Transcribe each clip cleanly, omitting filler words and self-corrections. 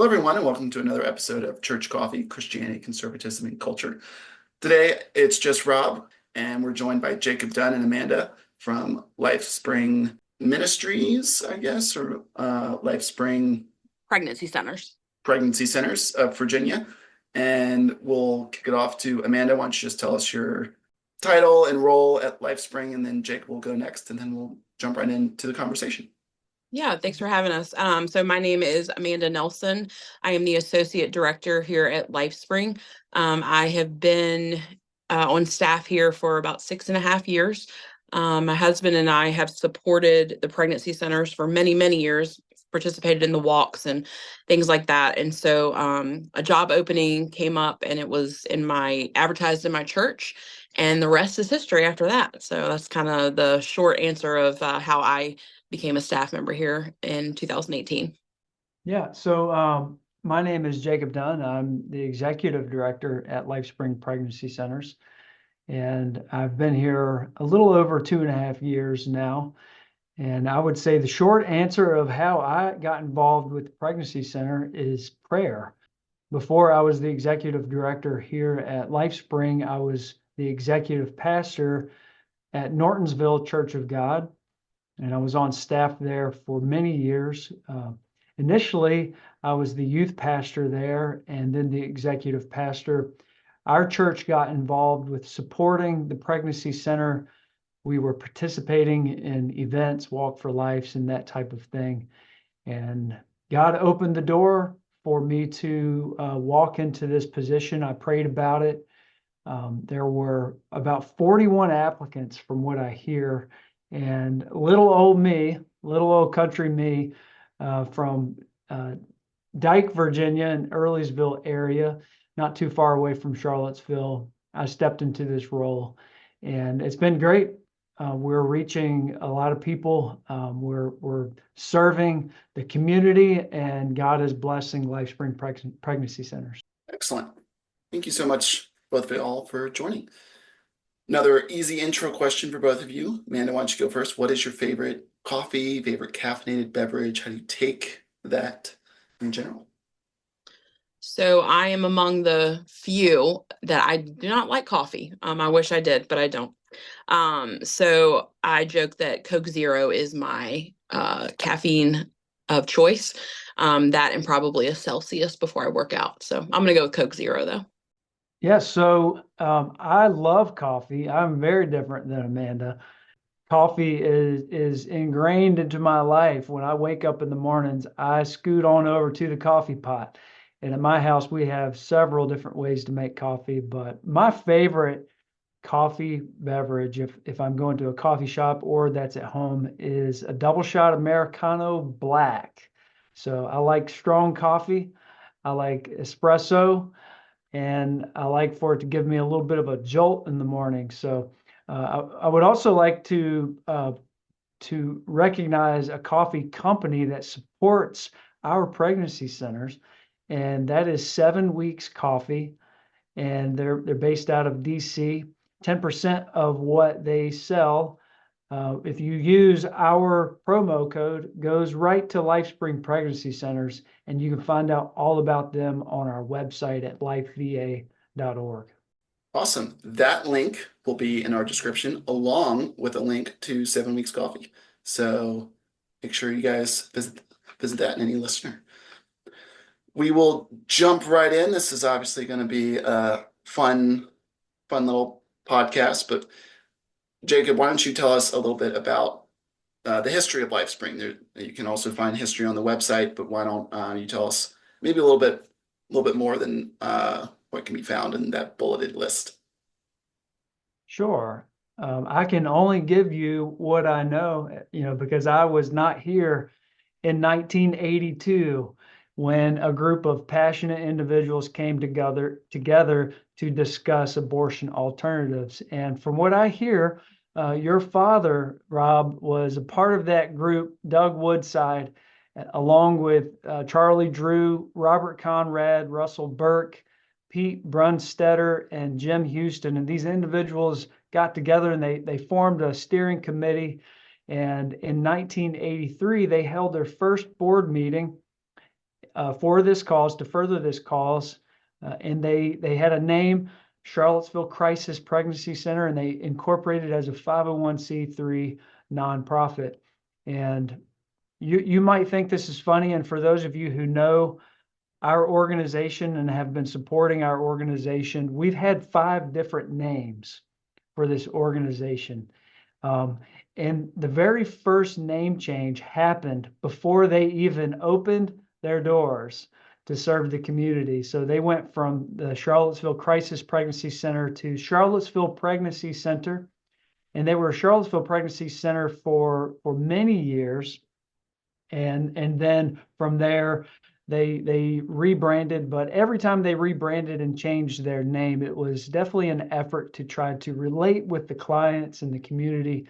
Hello, everyone, and welcome to another episode of Church Coffee, Christianity, Conservatism, and Culture. Today, it's just Rob, and we're joined by Jacob Dunn and Amanda from LifeSpring Ministries, I guess, or LifeSpring Pregnancy centers. Pregnancy Centers of Virginia. And we'll kick it off to Amanda. Why don't you just tell us your title and role at LifeSpring, and then Jacob will go next, and then we'll jump right into the conversation. Yeah, thanks for having us. So my name is Amanda Nelson. I am the Associate Director here at LifeSpring. I have been on staff here for about 6.5 years. My husband and I have supported the pregnancy centers for many, many years, participated in the walks and things like that. And so a job opening came up, and it was advertised in my church, and the rest is history after that. So that's kind of the short answer of how I became a staff member here in 2018. Yeah, so my name is Jacob Dunn. I'm the Executive Director at LifeSpring Pregnancy Centers, and I've been here a little over 2.5 years now. And I would say the short answer of how I got involved with the Pregnancy Center is prayer. Before I was the Executive Director here at LifeSpring, I was the Executive Pastor at Nortonsville Church of God, and I was on staff there for many years. Initially, I was the youth pastor there and then the executive pastor. Our church got involved with supporting the pregnancy center. We were participating in events, Walk for Lives, and that type of thing. And God opened the door for me to walk into this position. I prayed about it. There were about 41 applicants from what I hear. And little old country me, from Dyke, Virginia, and Earlysville area, not too far away from Charlottesville, I stepped into this role, and it's been great. We're reaching a lot of people. We're serving the community, and God is blessing LifeSpring Pregnancy Centers. Excellent. Thank you so much, both of you all, for joining. Another easy intro question for both of you. Amanda, why don't you go first? What is your favorite coffee, favorite caffeinated beverage? How do you take that in general? So I am among the few that I do not like coffee. I wish I did, but I don't. So I joke that Coke Zero is my caffeine of choice. That and probably a Celsius before I work out. So I'm going to go with Coke Zero, though. Yes, so I love coffee. I'm very different than Amanda. Coffee is ingrained into my life. When I wake up in the mornings, I scoot on over to the coffee pot. And at my house, we have several different ways to make coffee. But my favorite coffee beverage, if I'm going to a coffee shop or that's at home, is a double shot Americano black. So I like strong coffee. I like espresso. And I like for it to give me a little bit of a jolt in the morning. So I would also like to recognize a coffee company that supports our pregnancy centers, and that is 7 Weeks Coffee, and they're based out of DC. 10% of what they sell, if you use our promo code, goes right to LifeSpring Pregnancy Centers, and you can find out all about them on our website at lifeva.org. Awesome. That link will be in our description, along with a link to 7 Weeks Coffee. So make sure you guys visit that, and any listener. We will jump right in. This is obviously going to be a fun little podcast, but Jacob, why don't you tell us a little bit about the history of LifeSpring? You can also find history on the website, but why don't you tell us maybe a little bit more than what can be found in that bulleted list? Sure. I can only give you what I know, because I was not here in 1982 when a group of passionate individuals came together to discuss abortion alternatives. And from what I hear, your father, Rob, was a part of that group, Doug Woodside, along with Charlie Drew, Robert Conrad, Russell Burke, Pete Brunstetter, and Jim Houston. And these individuals got together and they formed a steering committee. And in 1983, they held their first board meeting for this cause, to further this cause, and they had a name, Charlottesville Crisis Pregnancy Center, and they incorporated as a 501c3 nonprofit. And you might think this is funny, and for those of you who know our organization and have been supporting our organization, we've had 5 different names for this organization. And the very first name change happened before they even opened their doors to serve the community. So they went from the Charlottesville Crisis Pregnancy Center to Charlottesville Pregnacy Center. And they were a Charlottesville Pregnancy Center for many years. And then from there, they rebranded, but every time they rebranded and changed their name, it was definitely an effort to try to relate with the clients and the community.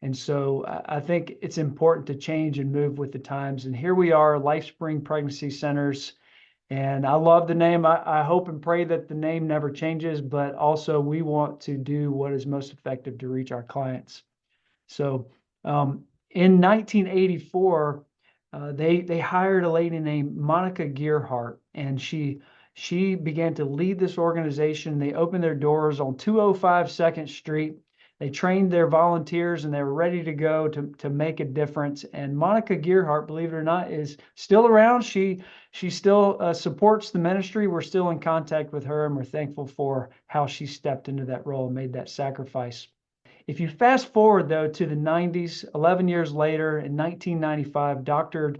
And so I think it's important to change and move with the times. And here we are, LifeSpring Pregnancy Centers. And I love the name. I hope and pray that the name never changes, but also we want to do what is most effective to reach our clients. So in 1984, they hired a lady named Monica Gearhart, and she began to lead this organization. They opened their doors on 205 2nd Street. They trained their volunteers, and they were ready to go to make a difference. And Monica Gearhart, believe it or not, is still around. She still supports the ministry. We're still in contact with her, and we're thankful for how she stepped into that role and made that sacrifice. If you fast forward, though, to the 90s, 11 years later, in 1995, Dr.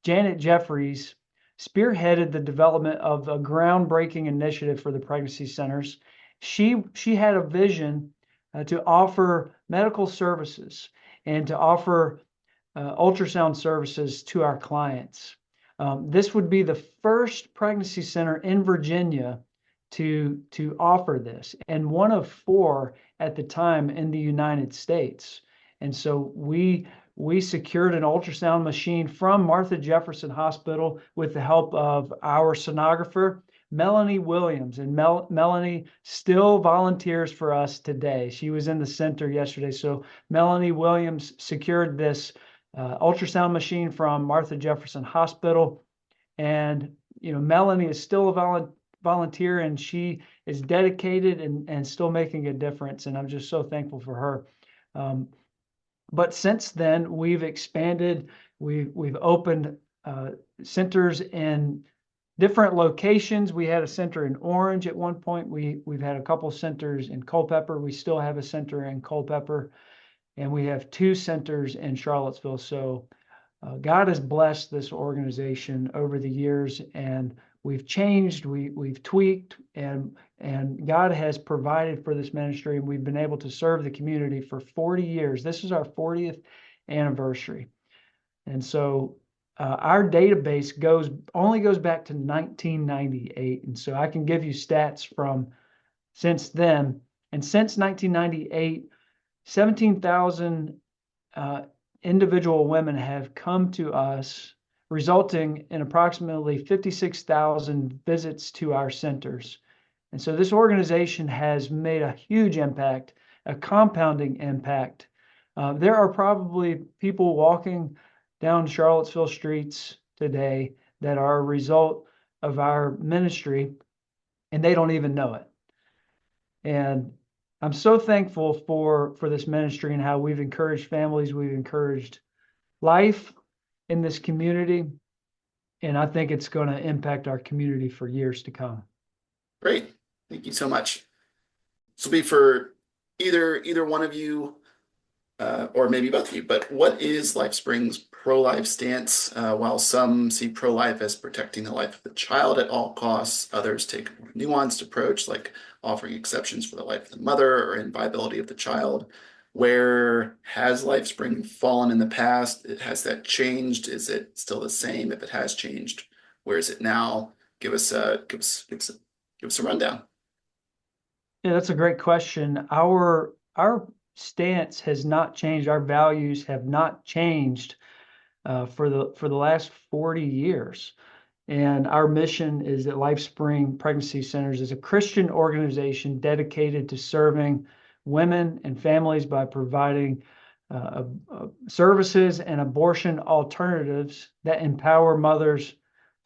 Janet Jeffries spearheaded the development of a groundbreaking initiative for the pregnancy centers. She had a vision to offer medical services and to offer ultrasound services to our clients. This would be the first pregnancy center in Virginia to offer this, and one of 4 at the time in the United States. And so we secured an ultrasound machine from Martha Jefferson Hospital with the help of our sonographer, Melanie Williams. And Melanie still volunteers for us today. She was in the center yesterday. So Melanie Williams secured this ultrasound machine from Martha Jefferson Hospital. And, Melanie is still a volunteer, and she is dedicated and still making a difference. And I'm just so thankful for her. But since then, we've expanded. We've opened centers in different locations. We had a center in Orange at one point. We've had a couple centers in Culpeper. We still have a center in Culpeper, and we have 2 centers in Charlottesville. So God has blessed this organization over the years, and we've changed, we've tweaked, and God has provided for this ministry, and we've been able to serve the community for 40 years. This is our 40th anniversary. And so our database only goes back to 1998. And so I can give you stats from since then. And since 1998, 17,000 individual women have come to us, resulting in approximately 56,000 visits to our centers. And so this organization has made a huge impact, a compounding impact. There are probably people walking down Charlottesville streets today that are a result of our ministry, and they don't even know it. And I'm so thankful for this ministry and how we've encouraged families, we've encouraged life in this community, and I think it's going to impact our community for years to come. Great. Thank you so much. This will be for either one of you, or maybe both of you, but what is LifeSpring's pro-life stance? While some see pro-life as protecting the life of the child at all costs, others take a more nuanced approach, like offering exceptions for the life of the mother or inviolability of the child. Where has LifeSpring fallen in the past? Has that changed? Is it still the same? If it has changed, where is it now? Give us a rundown. Yeah, that's a great question. Our stance has not changed. Our values have not changed for the last 40 years. And our mission is that LifeSpring Pregnancy Centers is a Christian organization dedicated to serving women and families by providing services and abortion alternatives that empower mothers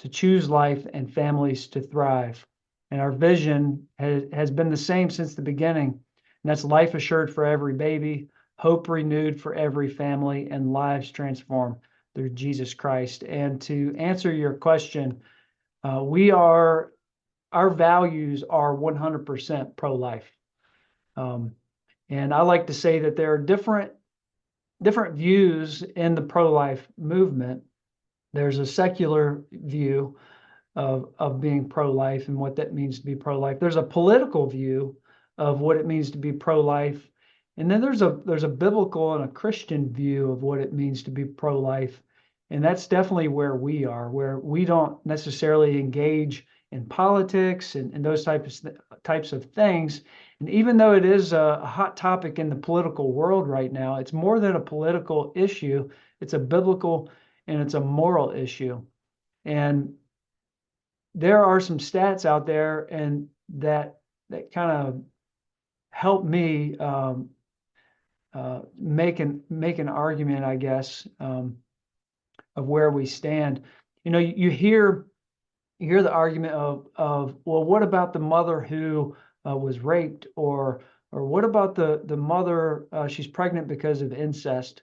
to choose life and families to thrive. And our vision has been the same since the beginning. And that's life assured for every baby, hope renewed for every family, and lives transformed through Jesus Christ. And to answer your question, our values are 100% pro-life. And I like to say that there are different views in the pro-life movement. There's a secular view of being pro-life and what that means to be pro-life. There's a political view of what it means to be pro-life. And then there's a biblical and a Christian view of what it means to be pro-life. And that's definitely where we are, where we don't necessarily engage in politics and those types of things. And even though it is a hot topic in the political world right now, it's more than a political issue. It's a biblical and it's a moral issue. And there are some stats out there and that kind of help me make an argument, I guess, of where we stand. You know, you hear the argument of well, what about the mother who was raped, or what about the mother, she's pregnant because of incest?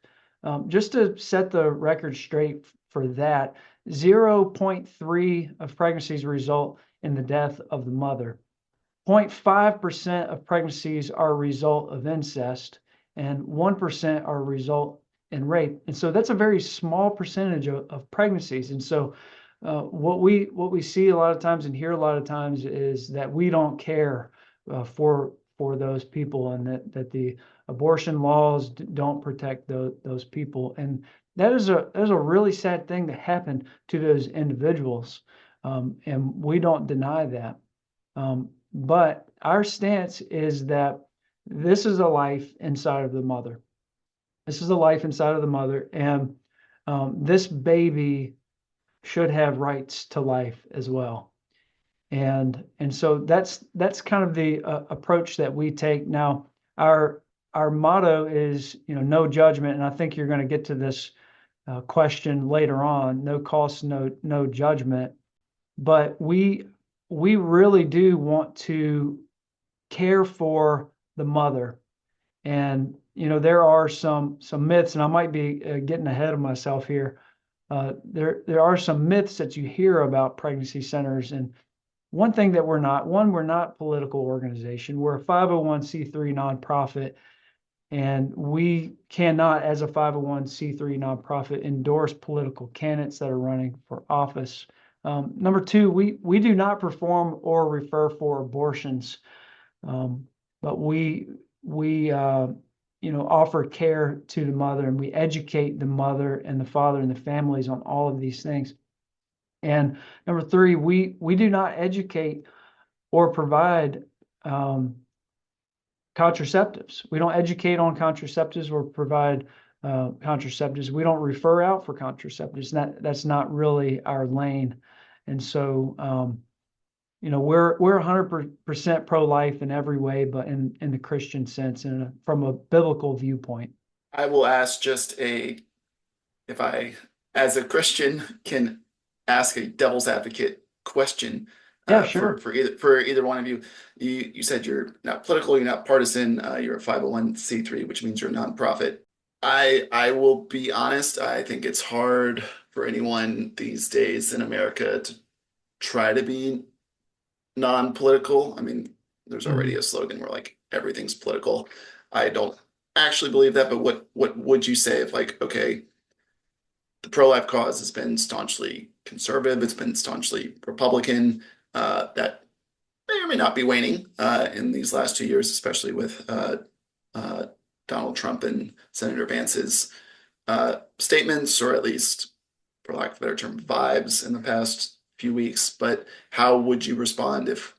Just to set the record straight for that, 0.3 of pregnancies result in the death of the mother. 0.5% of pregnancies are a result of incest, and 1% are a result in rape. And so that's a very small percentage of pregnancies. And so what we see a lot of times and hear a lot of times is that we don't care for those people, and that the abortion laws don't protect those people. And that is a really sad thing that happened to those individuals, and we don't deny that. But our stance is that this is a life inside of the mother. This is a life inside of the mother, and this baby should have rights to life as well. And so that's kind of the approach that we take. Now, our motto is, no judgment, and I think you're going to get to this question later on. No cost, no judgment. But we really do want to care for the mother. And there are some myths, and I might be getting ahead of myself here. There are some myths that you hear about pregnancy centers, and one thing that we're not a political organization. We're a 501c3 nonprofit, and we cannot, as a 501c3 nonprofit, endorse political candidates that are running for office. Number two, we do not perform or refer for abortions, but we offer care to the mother, and we educate the mother and the father and the families on all of these things. And number three, we do not educate or provide contraceptives. We don't educate on contraceptives or provide contraceptives. We don't refer out for contraceptives. That's not really our lane. And so, we're 100% pro-life in every way, but in the Christian sense and from a biblical viewpoint. I will ask if I, as a Christian, can ask a devil's advocate question. Yeah, sure. For either one of you. You said you're not political, you're not partisan, you're a 501c3, which means you're a nonprofit. I will be honest, I think it's hard for anyone these days in America to try to be non-political. I mean, there's already a slogan where like everything's political. I don't actually believe that, but what would you say if, like, okay, the pro-life cause has been staunchly conservative, it's been staunchly Republican, that may or may not be waning in these last 2 years, especially with Donald Trump and Senator Vance's statements, or at least, for lack of a better term, vibes in the past few weeks. But how would you respond if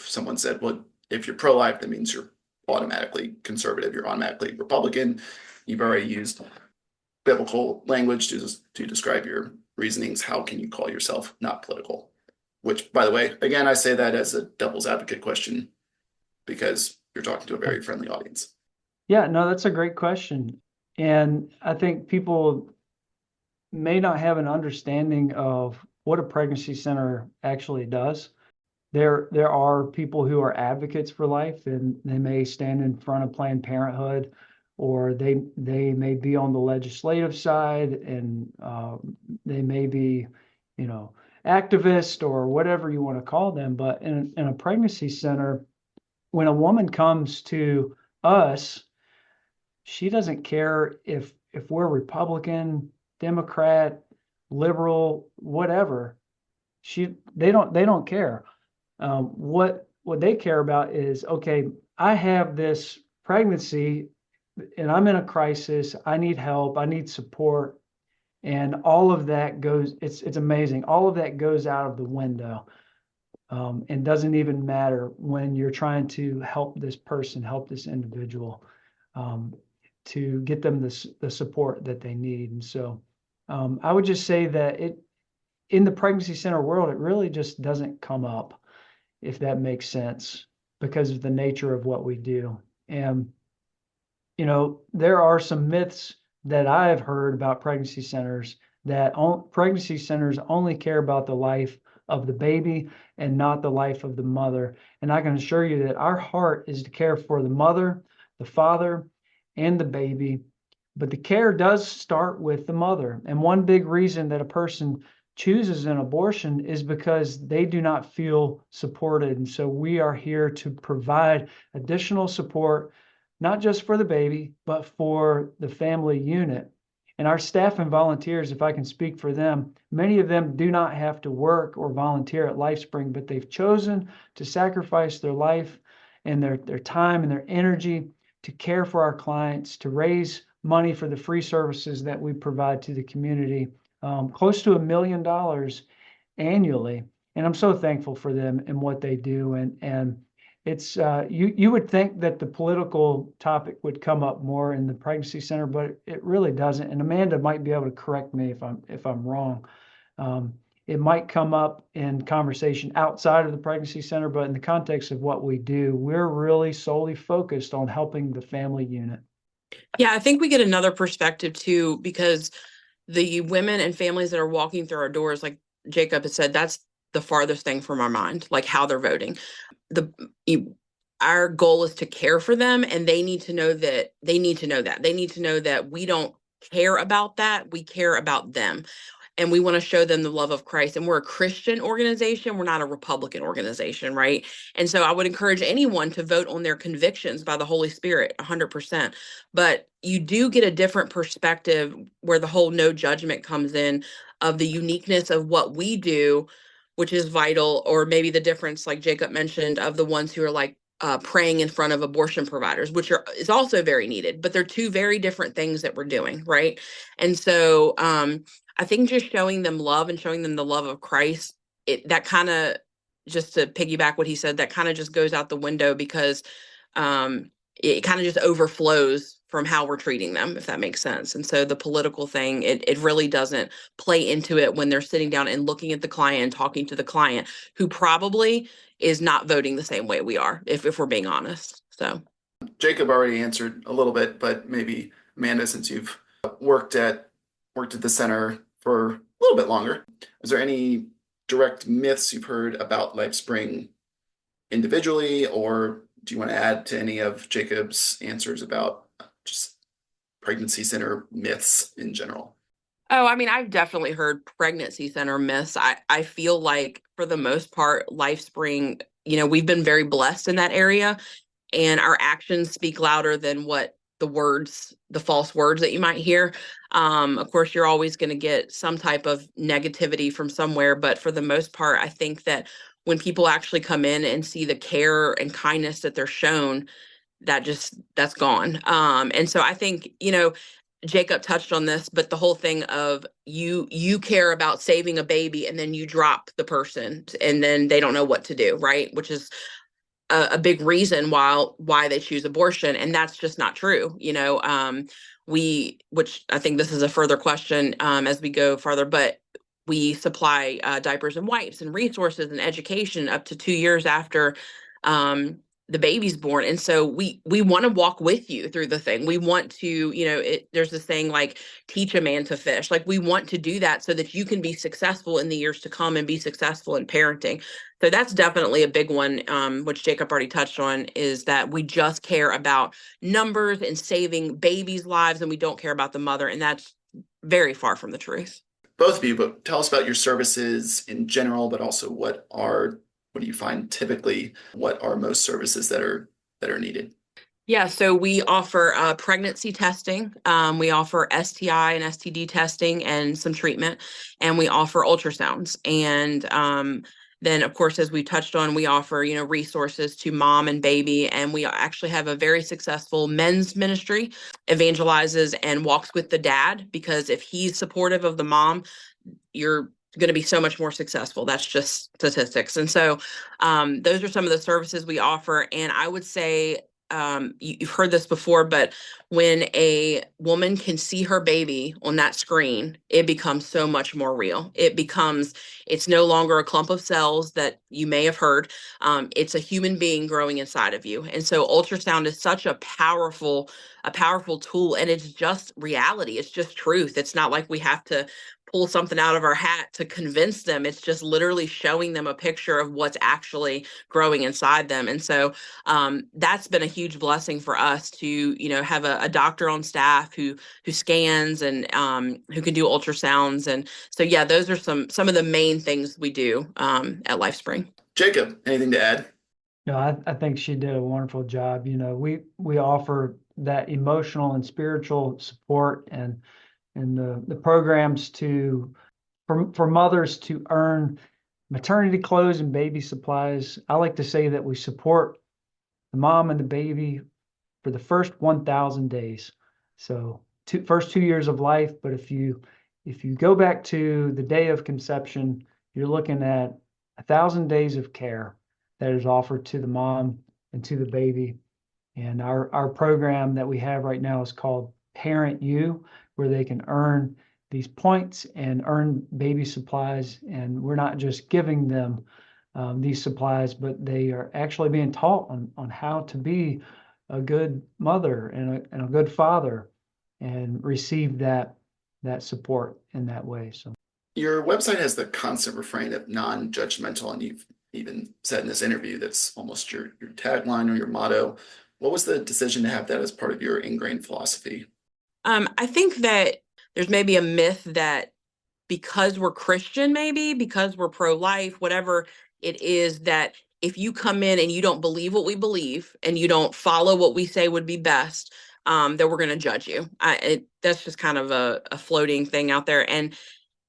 someone said, well, if you're pro-life, that means you're automatically conservative, you're automatically Republican, you've already used biblical language to describe your reasonings, how can you call yourself not political? Which, by the way, again, I say that as a devil's advocate question because you're talking to a very friendly audience. Yeah, no, that's a great question. And I think people may not have an understanding of what a pregnancy center actually does. There are people who are advocates for life, and they may stand in front of Planned Parenthood, or they may be on the legislative side, and they may be, activist or whatever you want to call them. But in a pregnancy center, when a woman comes to us, she doesn't care if we're Republican, Democrat, liberal, whatever. They don't care. What they care about is, okay, I have this pregnancy and I'm in a crisis. I need help. I need support. And all of that goes, it's amazing. All of that goes out of the window. And doesn't even matter when you're trying to help this person, help this individual, to get them the support that they need. And so I would just say that in the pregnancy center world, it really just doesn't come up, if that makes sense, because of the nature of what we do. And, there are some myths that I've heard about pregnancy centers, that pregnancy centers only care about the life of the baby and not the life of the mother. And I can assure you that our heart is to care for the mother, the father, and the baby. But the care does start with the mother. And one big reason that a person chooses an abortion is because they do not feel supported. And so we are here to provide additional support, not just for the baby, but for the family unit. And our staff and volunteers, if I can speak for them, many of them do not have to work or volunteer at LifeSpring, but they've chosen to sacrifice their life and their time and their energy to care for our clients, to raise money for the free services that we provide to the community, close to $1 million annually. And I'm so thankful for them and what they do. And it's you would think that the political topic would come up more in the pregnancy center, but it really doesn't. And Amanda might be able to correct me if I'm wrong. It might come up in conversation outside of the pregnancy center, but in the context of what we do, we're really solely focused on helping the family unit. Yeah, I think we get another perspective too, because the women and families that are walking through our doors, like Jacob has said, that's the farthest thing from our mind, like how they're voting. Our goal is to care for them, and they need to know that they need to know that we don't care about that. We care about them. And we want to show them the love of Christ. And we're a Christian organization. We're not a Republican organization, right? And so I would encourage anyone to vote on their convictions by the Holy Spirit, 100%. But you do get a different perspective where the whole no judgment comes in, of the uniqueness of what we do, which is vital, or maybe the difference, like Jacob mentioned, of the ones who are like praying in front of abortion providers, which is also very needed, but they're two very different things that we're doing, right? And so I think just showing them love and showing them the love of Christ, that kind of, just to piggyback what he said, that kind of just goes out the window, because it kind of just overflows from how we're treating them, if that makes sense. And so the political thing, it really doesn't play into it when they're sitting down and looking at the client and talking to the client, who probably is not voting the same way we are, if we're being honest. So Jacob already answered a little bit, but maybe Amanda, since you've worked at the center for a little bit longer, is there any direct myths you've heard about LifeSpring individually, or do you want to add to any of Jacob's answers about just pregnancy center myths in general? Oh, I mean, I've definitely heard pregnancy center myths. I feel like for the most part, LifeSpring, we've been very blessed in that area, and our actions speak louder than what the false words that you might hear. Of course, you're always going to get some type of negativity from somewhere, but for the most part, I think that when people actually come in and see the care and kindness that they're shown, that's gone. And so I think, Jacob touched on this, but the whole thing of you care about saving a baby, and then you drop the person and then they don't know what to do, right? Which is a big reason why they choose abortion. And that's just not true. Which I think this is a further question as we go farther, but we supply diapers and wipes and resources and education up to 2 years after the baby's born. And so we want to walk with you through the thing. We want to, there's this thing like teach a man to fish. Like we want to do that so that you can be successful in the years to come and be successful in parenting. So that's definitely a big one, which Jacob already touched on, is that we just care about numbers and saving babies' lives, and we don't care about the mother. And that's very far from the truth. Both of you, but tell us about your services in general, but also what do you find typically, what are most services that are needed? Yeah, so we offer pregnancy testing. We offer STI and STD testing and some treatment, and we offer ultrasounds. And then, of course, as we touched on, we offer, resources to mom and baby. And we actually have a very successful men's ministry, evangelizes and walks with the dad, because if he's supportive of the mom, you're going to be so much more successful. That's just statistics. And so those are some of the services we offer. And I would say, you've heard this before, but when a woman can see her baby on that screen, it becomes so much more real. It's no longer a clump of cells that you may have heard. It's a human being growing inside of you. And so ultrasound is such a powerful tool, and it's just reality. It's just truth. It's not like we have to pull something out of our hat to convince them. It's just literally showing them a picture of what's actually growing inside them. And so that's been a huge blessing for us to, have a doctor on staff who scans and who can do ultrasounds. And so, yeah, those are some of the main things we do at LifeSpring. Jacob, anything to add? No, I think she did a wonderful job. We offer that emotional and spiritual support and the programs for mothers to earn maternity clothes and baby supplies. I like to say that we support the mom and the baby for the first 1,000 days. So first 2 years of life. But if you go back to the day of conception, you're looking at 1,000 days of care that is offered to the mom and to the baby. And our program that we have right now is called Parent You, where they can earn these points and earn baby supplies. And we're not just giving them these supplies, but they are actually being taught on how to be a good mother and a good father and receive that support in that way. So your website has the constant refrain of non-judgmental, and you've even said in this interview that's almost your tagline or your motto. What was the decision to have that as part of your ingrained philosophy? I think that there's maybe a myth that because we're Christian, maybe because we're pro-life, whatever it is, that if you come in and you don't believe what we believe and you don't follow what we say would be best, that we're going to judge you. That's just kind of a floating thing out there. And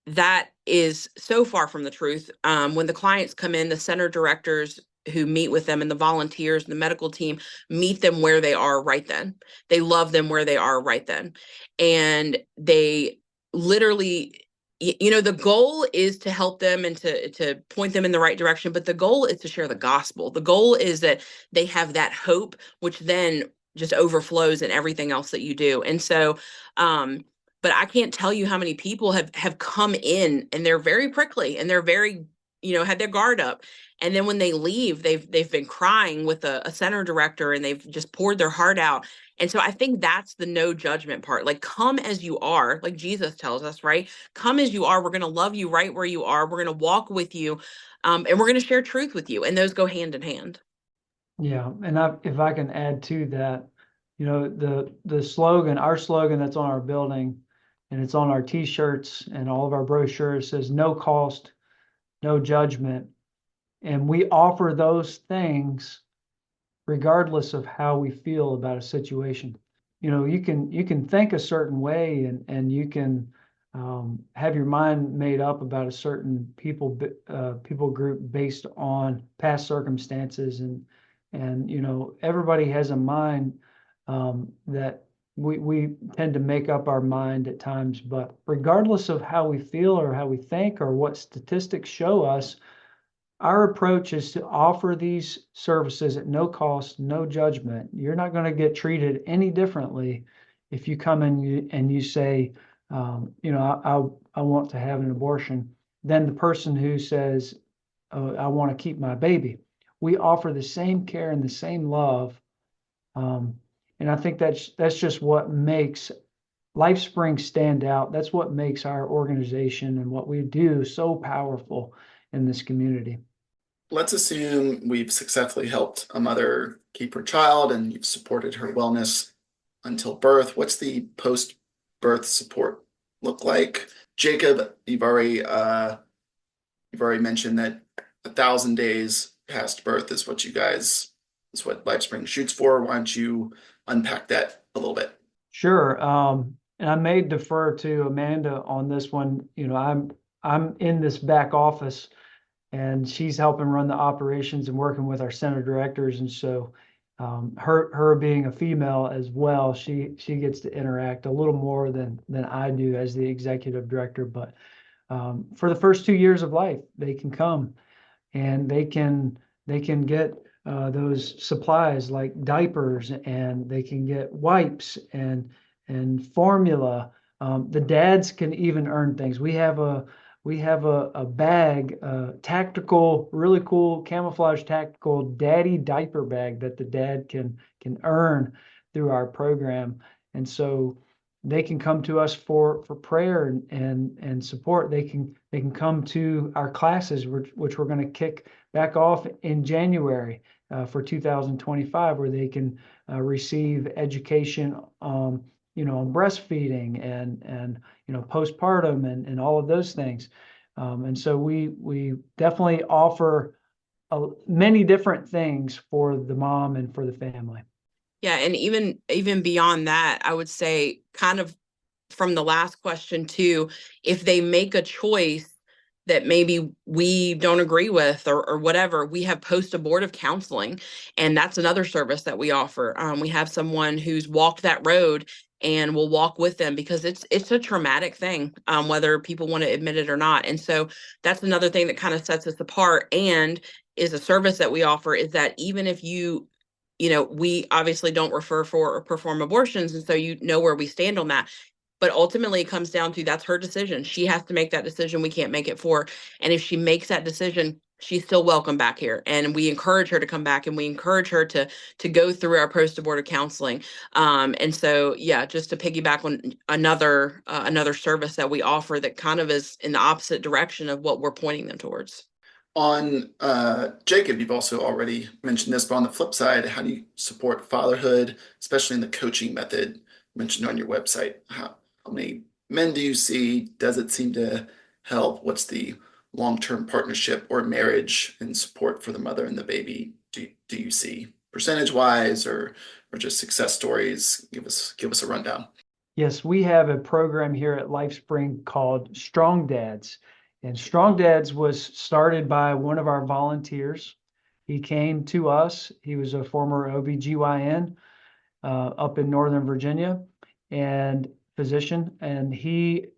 that is so far from the truth. When the clients come in, the center directors who meet with them and the volunteers and the medical team meet them where they are right then. They love them where they are right then. And they literally, the goal is to help them and to point them in the right direction. But the goal is to share the gospel. The goal is that they have that hope, which then just overflows in everything else that you do. And so, but I can't tell you how many people have come in and they're very prickly and they're very, had their guard up. And then when they leave, they've been crying with a center director and they've just poured their heart out. And so I think that's the no judgment part. Like, come as you are, like Jesus tells us, right? Come as you are. We're going to love you right where you are. We're going to walk with you, and we're going to share truth with you. And those go hand in hand. Yeah, and if I can add to that, the slogan, our slogan that's on our building, and it's on our T-shirts and all of our brochures, says "No cost, no judgment," and we offer those things regardless of how we feel about a situation. You can think a certain way and you can have your mind made up about a certain people group based on past circumstances, and everybody has a mind that we tend to make up our mind at times. But regardless of how we feel or how we think or what statistics show us, our approach is to offer these services at no cost, no judgment. You're not going to get treated any differently if you come in and you say, I want to have an abortion, than the person who says, oh, I want to keep my baby. we offer the same care and the same love. And I think that's just what makes LifeSpring stand out. That's what makes our organization and what we do so powerful in this community. Let's assume we've successfully helped a mother keep her child and you've supported her wellness until birth. What's the post-birth support look like? Jacob, you've already mentioned that 1,000 days past birth is what LifeSpring shoots for. Why don't you unpack that a little bit? Sure. And I may defer to Amanda on this one. I'm in this back office, and she's helping run the operations and working with our center directors. And so her being a female as well, she gets to interact a little more than I do as the executive director. But for the first 2 years of life, they can come and they can get those supplies like diapers, and they can get wipes and formula. The dads can even earn things. We have a bag, tactical, really cool camouflage tactical daddy diaper bag that the dad can earn through our program. And so they can come to us for prayer and support. They can come to our classes, which we're going to kick back off in January for 2025, where they can receive education on breastfeeding and postpartum and all of those things. And so we definitely offer many different things for the mom and for the family. Yeah, and even beyond that, I would say, kind of from the last question too, if they make a choice that maybe we don't agree with or whatever, we have post-abortive counseling, and that's another service that we offer. We have someone who's walked that road and will walk with them, because it's a traumatic thing, whether people want to admit it or not. And so that's another thing that kind of sets us apart, and is a service that we offer, is that even if we obviously don't refer for or perform abortions, and so where we stand on that. But ultimately, it comes down to, that's her decision. She has to make that decision. We can't make it for her. And if she makes that decision, she's still welcome back here. And we encourage her to come back, and we encourage her to go through our post-abortive counseling. And so, yeah, just to piggyback on another service that we offer that kind of is in the opposite direction of what we're pointing them towards. On Jacob, you've also already mentioned this, but on the flip side, how do you support fatherhood, especially in the coaching method mentioned on your website? How many men do you see? Does it seem to help? What's the long-term partnership or marriage and support for the mother and the baby do you see, percentage-wise, or just success stories? Give us a rundown. Yes, we have a program here at LifeSpring called Strong Dads. And Strong Dads was started by one of our volunteers. He came to us. He was a former OBGYN up in Northern Virginia and physician. And he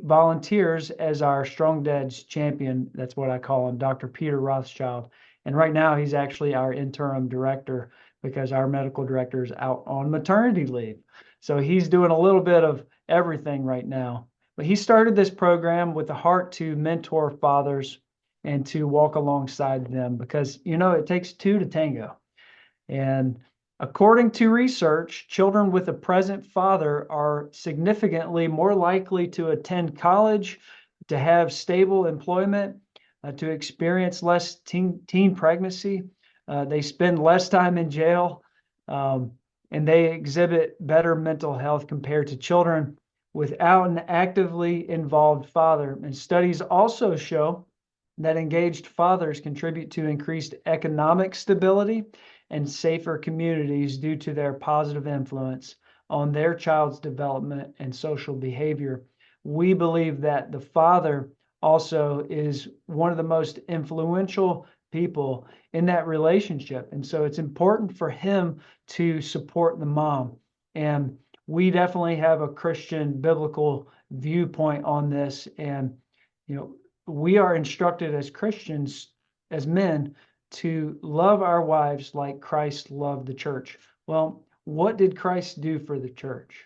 volunteers as our Strong Dads champion. That's what I call him, Dr. Peter Rothschild. And right now he's actually our interim director, because our medical director is out on maternity leave. So he's doing a little bit of everything right now. But he started this program with a heart to mentor fathers and to walk alongside them, because, it takes two to tango. And according to research, children with a present father are significantly more likely to attend college, to have stable employment, to experience less teen pregnancy. They spend less time in jail, and they exhibit better mental health compared to children without an actively involved father. And studies also show that engaged fathers contribute to increased economic stability and safer communities due to their positive influence on their child's development and social behavior. We believe that the father also is one of the most influential people in that relationship. And so it's important for him to support the mom. And we definitely have a Christian biblical viewpoint on this. And, we are instructed as Christians, as men, to love our wives like Christ loved the church. Well, what did Christ do for the church?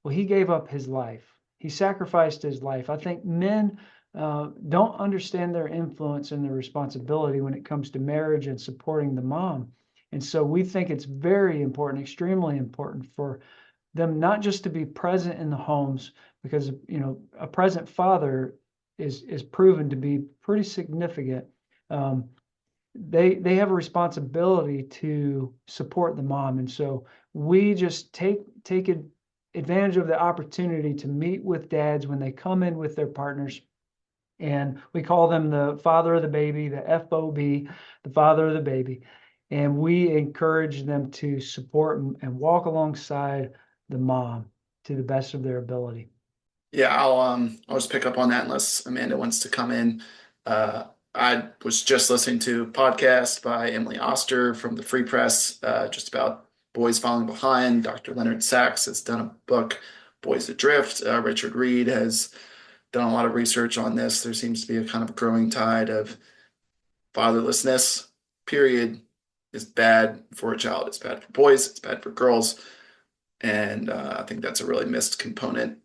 Well, he gave up his life. He sacrificed his life. I think men don't understand their influence and their responsibility when it comes to marriage and supporting the mom. And so we think it's very important, extremely important for them not just to be present in the homes, because a present father is proven to be pretty significant. They have a responsibility to support the mom, and so we just take advantage of the opportunity to meet with dads when they come in with their partners, and we call them the father of the baby, the FOB, the father of the baby, and we encourage them to support and walk alongside the mom to the best of their ability. Yeah, I'll just pick up on that unless Amanda wants to come in. I was just listening to a podcast by Emily Oster from the Free Press, just about boys falling behind. Dr. Leonard Sachs has done a book, Boys Adrift. Richard Reed has done a lot of research on this. There seems to be a kind of growing tide of fatherlessness, period, is bad for a child. It's bad for boys, it's bad for girls. And I think that's a really missed component.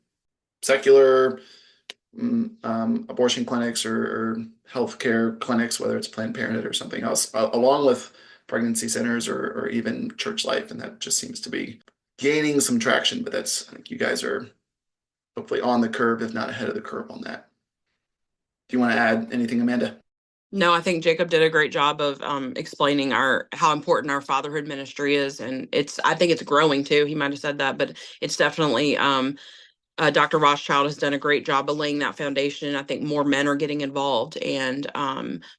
Secular abortion clinics or healthcare clinics, whether it's Planned Parenthood or something else, along with pregnancy centers or even church life. And that just seems to be gaining some traction, but I think you guys are hopefully on the curve, if not ahead of the curve on that. Do you want to add anything, Amanda? No, I think Jacob did a great job of explaining how important our fatherhood ministry is, and I think it's growing too. He might have said that, but it's definitely Dr. Rothschild has done a great job of laying that foundation. I think more men are getting involved, and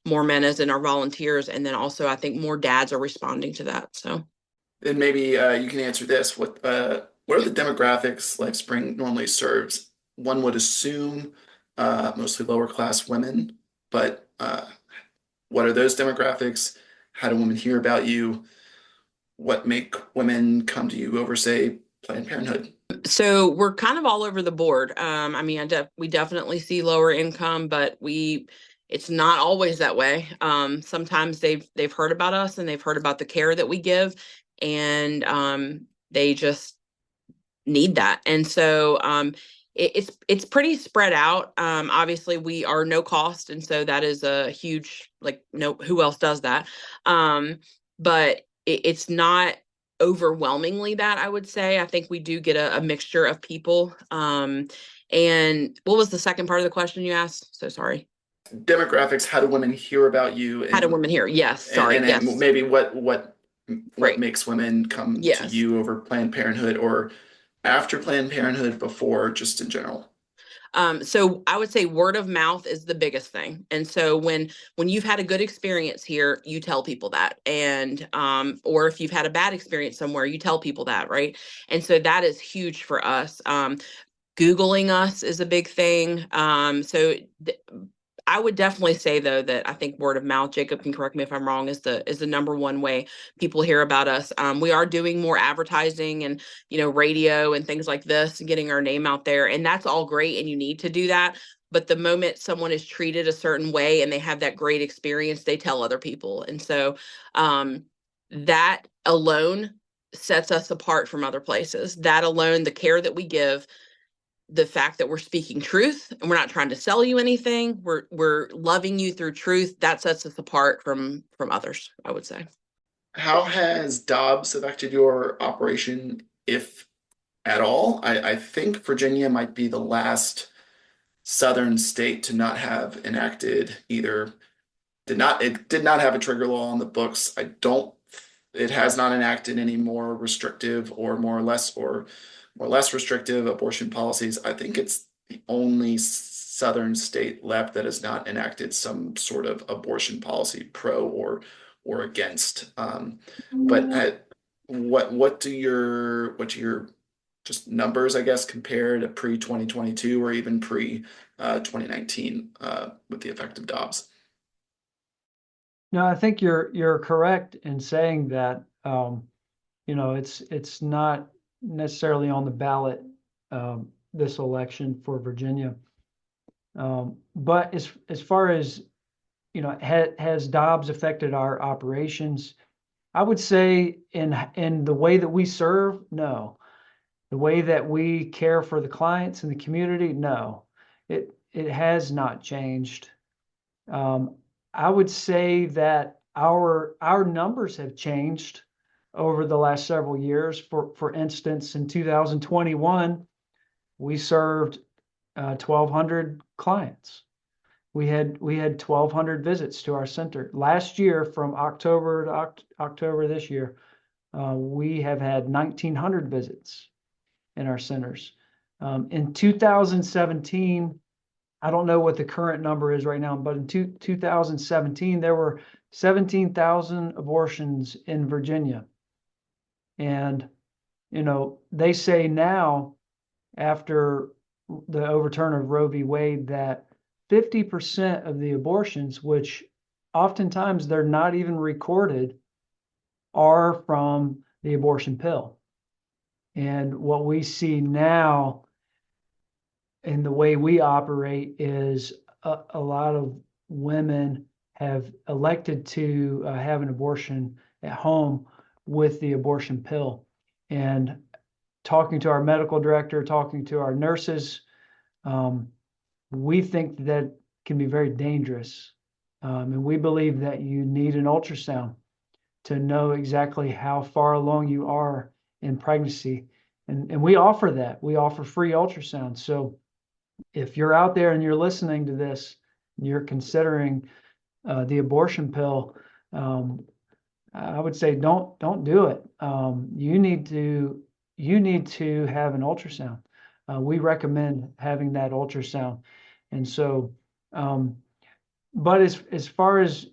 more men as in our volunteers, and then also I think more dads are responding to that. So, And maybe you can answer this: what are the demographics LifeSpring normally serves? One would assume mostly lower class women, but what are those demographics? How do women hear about you? What make women come to you over, say, Planned Parenthood? So we're kind of all over the board. I mean, we definitely see lower income, but it's not always that way. Sometimes they've heard about us and they've heard about the care that we give, and they just need that. And so it's pretty spread out. Obviously, we are no cost, and so that is a huge, like, no, who else does that? But it's not overwhelmingly that, I would say. I think we do get a mixture of people. And what was the second part of the question you asked? So sorry. Demographics. How do women hear about you? How do women hear? Yes, sorry. And yes. maybe what Right. makes women come to Yes. you over Planned Parenthood or after Planned Parenthood, before, just in general? So I would say word of mouth is the biggest thing. And so when you've had a good experience here, you tell people that. And or if you've had a bad experience somewhere, you tell people that, right? And so that is huge for us. Googling us is a big thing. I would definitely say, though, that I think word of mouth, Jacob can correct me if I'm wrong, is the number one way people hear about us. We are doing more advertising and, radio and things like this, getting our name out there. And that's all great. And you need to do that. But the moment someone is treated a certain way and they have that great experience, they tell other people. And so that alone sets us apart from other places. That alone, the care that we give, the fact that we're speaking truth and we're not trying to sell you anything, we're loving you through truth, that sets us apart from others, I would say. How has Dobbs affected your operation, if at all? I think Virginia might be the last southern state to not have enacted it did not have a trigger law on the books. It has not enacted any more restrictive or more or less restrictive abortion policies. I think it's the only southern state left that has not enacted some sort of abortion policy, pro or against. But what do your just numbers, I guess, compare to pre 2022 or even pre 2019 with the effect of Dobbs? No, I think you're correct in saying that it's not necessarily on the ballot this election for Virginia. But as far as has Dobbs affected our operations? I would say in the way that we serve, no. The way that we care for the clients and the community, no. it has not changed. I would say that our numbers have changed over the last several years. For instance, in 2021, we served 1,200 clients. We had 1,200 visits to our center. Last year, from October to October this year, we have had 1,900 visits in our centers. In 2017, I don't know what the current number is right now, but in 2017, there were 17,000 abortions in Virginia. And, they say now, after the overturn of Roe v. Wade, that 50% of the abortions, which oftentimes they're not even recorded, are from the abortion pill. And what we see now in the way we operate is a lot of women have elected to have an abortion at home with the abortion pill. And talking to our medical director, talking to our nurses, we think that can be very dangerous. And we believe that you need an ultrasound to know exactly how far along you are in pregnancy. And we offer that. We offer free ultrasound. So if you're out there and you're listening to this, and you're considering the abortion pill, I would say don't do it. You need to have an ultrasound. We recommend having that ultrasound. And so, but as far as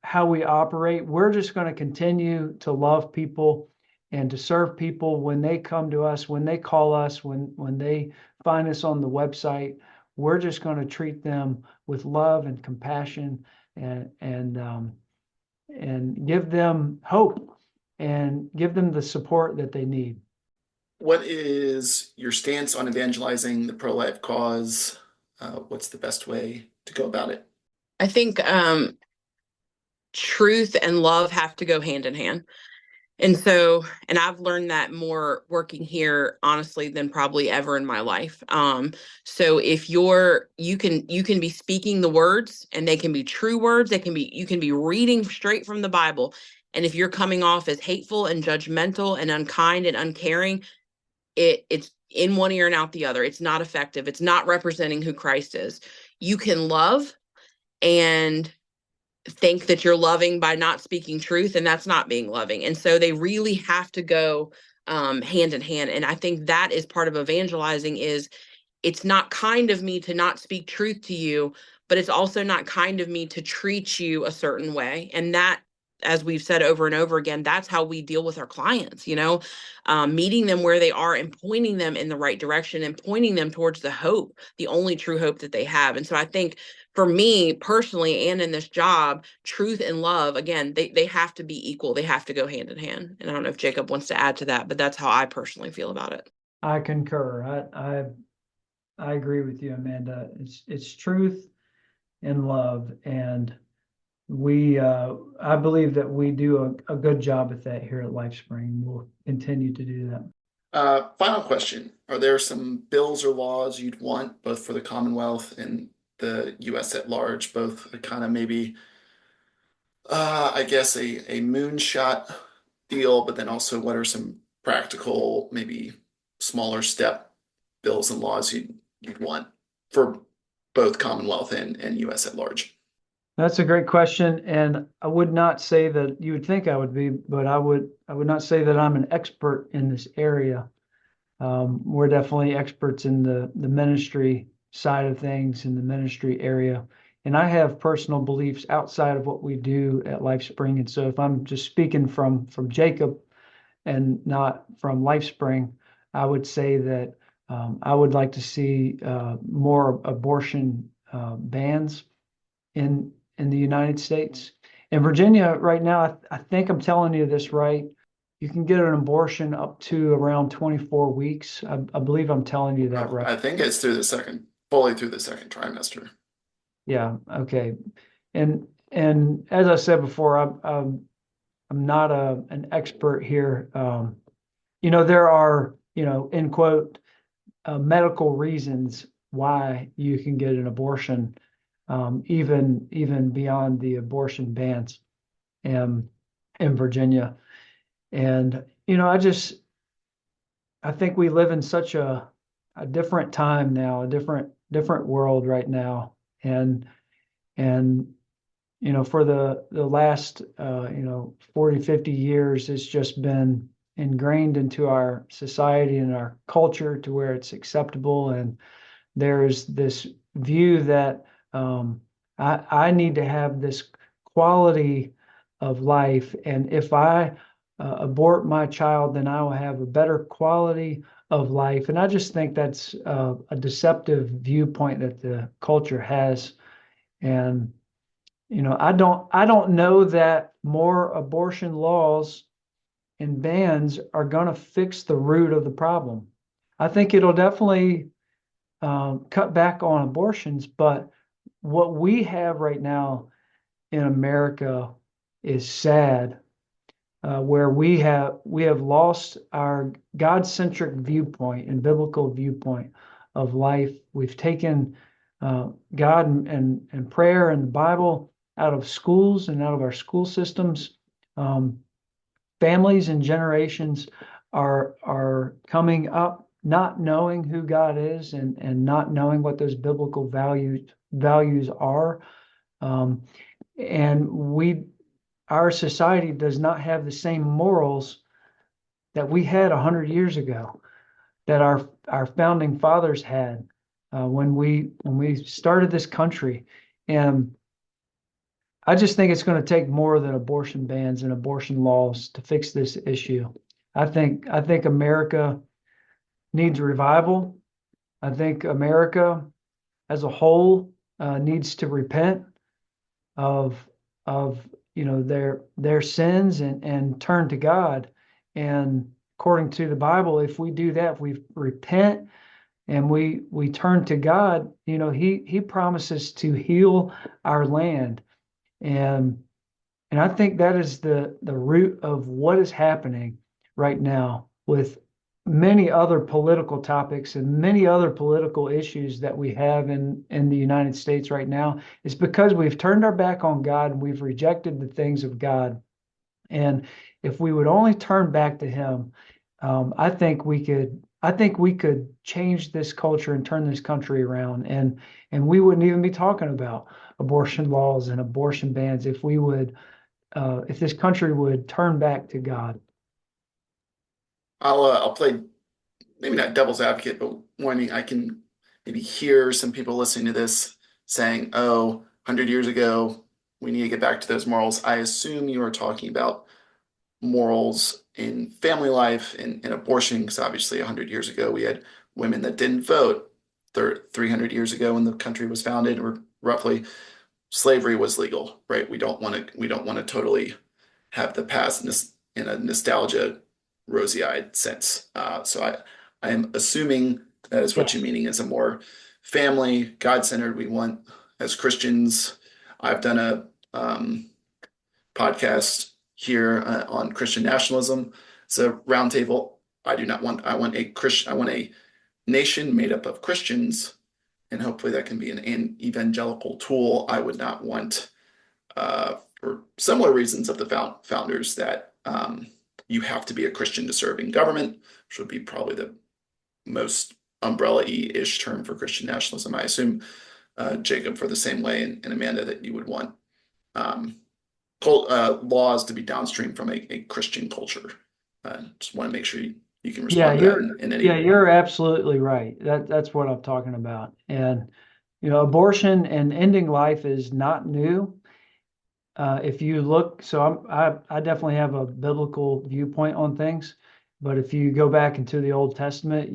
how we operate, we're just going to continue to love people and to serve people when they come to us, when they call us, when they find us on the website. We're just going to treat them with love and compassion and give them hope and give them the support that they need. What is your stance on evangelizing the pro-life cause? What's the best way to go about it? I think truth and love have to go hand in hand. And I've learned that more working here, honestly, than probably ever in my life. So if you can be speaking the words, and they can be true words. You can be reading straight from the Bible. And if you're coming off as hateful and judgmental and unkind and uncaring, it's in one ear and out the other. It's not effective. It's not representing who Christ is. You can love and think that you're loving by not speaking truth, and that's not being loving. And so they really have to go hand in hand. And I think that is part of evangelizing. Is it's not kind of me to not speak truth to you, but it's also not kind of me to treat you a certain way. And that, as we've said over and over again, that's how we deal with our clients, meeting them where they are and pointing them in the right direction and pointing them towards the hope, the only true hope that they have. And so I think for me personally, and in this job, truth and love, again, they have to be equal. They have to go hand in hand. And I don't know if Jacob wants to add to that, but that's how I personally feel about it. I concur. I agree with you, Amanda. It's truth and love. And I believe that we do a good job at that here at LifeSpring. We'll continue to do that. Final question. Are there some bills or laws you'd want, both for the Commonwealth and the U.S. at large, both kind of maybe, I guess, a moonshot deal, but then also what are some practical, maybe smaller step bills and laws you'd want for both Commonwealth and U.S. at large? That's a great question, and I would not say that you would think I would be, but I would not say that I'm an expert in this area. We're definitely experts in the ministry side of things, in the ministry area, and I have personal beliefs outside of what we do at LifeSpring. And so, if I'm just speaking from Jacob and not from LifeSpring, I would say that I would like to see more abortion bans in the United States. In Virginia right now, I think I'm telling you this right. You can get an abortion up to around 24 weeks. I believe I'm telling you that right. I think it's fully through the second trimester. Yeah. Okay. And as I said before, I'm not an expert here. There are, in quote, medical reasons why you can get an abortion, even beyond the abortion bans in Virginia. And, I think we live in such a different time now, a different world right now. And for the last 40, 50 years, it's just been ingrained into our society and our culture to where it's acceptable. And there's this view that I need to have this quality of life, and if I abort my child, then I will have a better quality of life. And I just think that's a deceptive viewpoint that the culture has. And I don't know that more abortion laws and bans are going to fix the root of the problem. I think it'll definitely cut back on abortions, but what we have right now in America is sad, where we have lost our God-centric viewpoint and biblical viewpoint of life. We've taken God and prayer and the Bible out of schools and out of our school systems. Families and generations are coming up not knowing who God is and not knowing what those biblical values are. And our society does not have the same morals that we had 100 years ago, that our founding fathers had when we started this country. And I just think it's going to take more than abortion bans and abortion laws to fix this issue. I think America needs revival. I think America as a whole needs to repent of their sins and turn to God. And according to the Bible, if we do that, if we repent and we turn to God, he promises to heal our land. And I think that is the root of what is happening right now with many other political topics and many other political issues that we have in the United States right now. Is because we've turned our back on God and we've rejected the things of God. And if we would only turn back to Him, I think we could change this culture and turn this country around. And we wouldn't even be talking about abortion laws and abortion bans if we would, if this country would turn back to God. I'll play maybe not devil's advocate, but warning. I can maybe hear some people listening to this saying, "Oh, 100 years ago, we need to get back to those morals." I assume you are talking about morals in family life and abortion, because obviously 100 years ago we had women that didn't vote. 300 years ago, when the country was founded, or roughly, slavery was legal, right? We don't want to totally have the past in a nostalgia, rosy-eyed sense. So I am assuming that is what you're meaning, is a more family, God-centered. We want, as Christians, I've done a podcast here on Christian nationalism. It's a roundtable. I want a nation made up of Christians, and hopefully that can be an evangelical tool. I would not want, for similar reasons of the founders, that you have to be a Christian to serve in government, which would be probably the most umbrella-y-ish term for Christian nationalism. I assume, Jacob, for the same way, and Amanda, that you would want laws to be downstream from a Christian culture. Just want to make sure you can respond to that in any way. You're absolutely right. That's what I'm talking about. And abortion and ending life is not new. If you look, so I definitely have a biblical viewpoint on things, but if you go back into the Old Testament,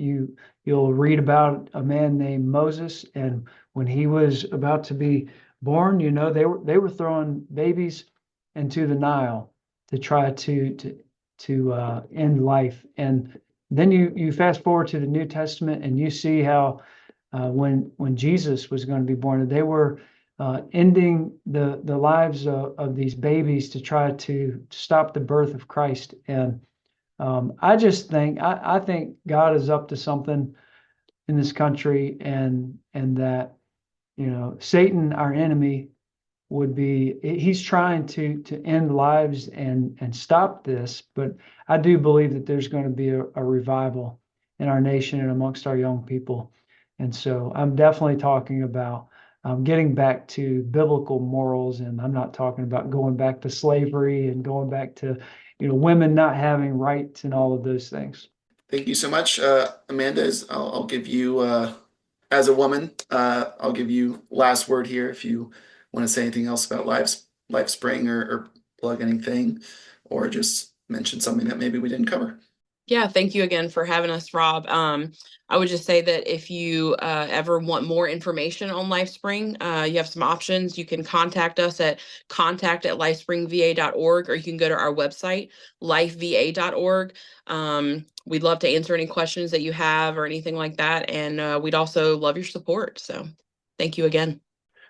you'll read about a man named Moses, and when he was about to be born, they were throwing babies into the Nile to try to end life. And then you fast forward to the New Testament, and you see how when Jesus was going to be born, they were ending the lives of these babies to try to stop the birth of Christ. And I just think I think God is up to something, in this country, and that, Satan, our enemy, he's trying to end lives and stop this. But I do believe that there's going to be a revival in our nation and amongst our young people. And so I'm definitely talking about getting back to biblical morals. And I'm not talking about going back to slavery and going back to, women not having rights and all of those things. Thank you so much, Amanda. I'll give you, as a woman, I'll give you last word here if you want to say anything else about LifeSpring or plug anything, or just mention something that maybe we didn't cover. Yeah, thank you again for having us, Rob. I would just say that if you ever want more information on LifeSpring, you have some options. You can contact us at contact@lifespringva.org, or you can go to our website, lifeva.org. We'd love to answer any questions that you have or anything like that. And we'd also love your support. So thank you again.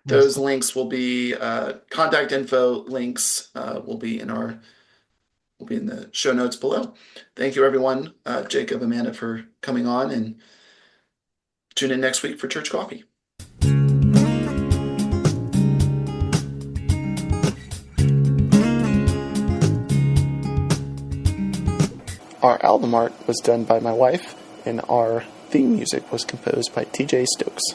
Those links will be, contact info links will be in the show notes below. Thank you, everyone. Jacob, Amanda, for coming on, and tune in next week for Church Coffee. Our album art was done by my wife, and our theme music was composed by TJ Stokes.